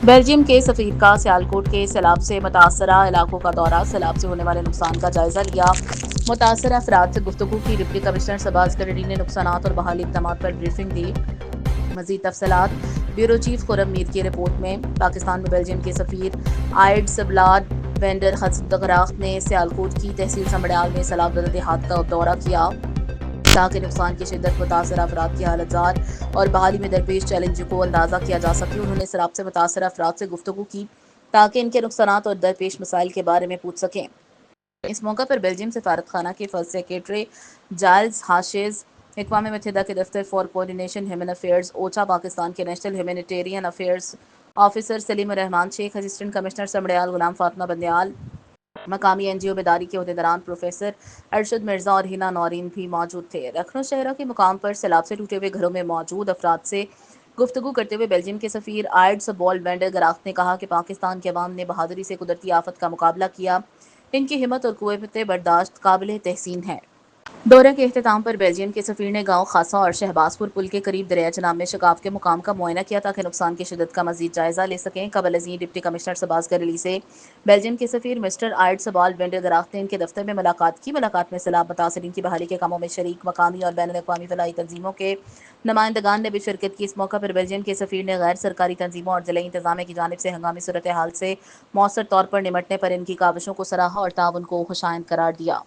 Belgium کے سفیر کا سیالکوٹ کے سیلاب سے متاثرہ علاقوں کا دورہ، سیلاب سے ہونے والے نقصان کا جائزہ لیا، متاثرہ افراد سے گفتگو کی۔ ڈپٹی کمشنر شہباز کریڈی نے نقصانات اور بحالی اقدامات پر بریفنگ دی۔ مزید تفصیلات بیورو چیف خرم میر کی رپورٹ میں۔ پاکستان میں بیلجیم کے سفیر آئڈ سبلاد وینڈر خزدغراخت نے سیالکوٹ کی تحصیل سمڑیال میں سیلاب زدہ دیہات کا دورہ کیا تاکہ نقصان کی شدت، متاثرہ افراد کی حالت زار اور بحالی میں درپیش چیلنج کو اندازہ کیا جا سکے۔ انہوں نے سیلاب سے متاثرہ افراد سے گفتگو کی تاکہ ان کے نقصانات اور درپیش مسائل کے بارے میں پوچھ سکیں۔ اس موقع پر بیلجیم سفارت خانہ کے فرسٹ سیکریٹری جائلز ہاشیز، اقوام متحدہ کے دفتر فار کوآرڈینیشن ہیومن افیئرز اوچا، پاکستان کے نیشنل ہیومینیٹیرین افیئرز آفیسر سلیم الرحمان شیخ، اسسٹنٹ کمشنر سمڑیال غلام فاطمہ بندیال، مقامی این جی او بیداری کے عہدیداران پروفیسر ارشد مرزا اور ہینا نورین بھی موجود تھے۔ رکھنو شہرہ کے مقام پر سیلاب سے ٹوٹے ہوئے گھروں میں موجود افراد سے گفتگو کرتے ہوئے بیلجیم کے سفیر آئڈ سبول وینڈر گراخت نے کہا کہ پاکستان کے عوام نے بہادری سے قدرتی آفت کا مقابلہ کیا، ان کی ہمت اور قوت برداشت قابل تحسین ہے۔ دورے کے اختتام پر بیلجیم کے سفیر نے گاؤں خاصہ اور شہباز پور پل کے قریب دریائے چناب میں شگاف کے مقام کا معائنہ کیا تاکہ نقصان کی شدت کا مزید جائزہ لے سکیں۔ قبل ازیں ڈپٹی کمشنر شہباز کریڈی سے بیلجیم کے سفیر مسٹر آئڈ سبال وینڈر گراخت نے ان کے دفتر میں ملاقات کی۔ ملاقات میں سیلاب متاثرین کی بحالی کے کاموں میں شریک مقامی اور بین الاقوامی فلاحی تنظیموں کے نمائندگان نے بھی شرکت کی۔ اس موقع پر بیلجیم کے سفیر نے غیر سرکاری تنظیموں اور ضلعی انتظامیہ کی جانب سے ہنگامی صورتحال سے مؤثر طور پر نمٹنے پر ان کی کاوشوں کو سراہا اور تعاون کو خوش آئند قرار دیا۔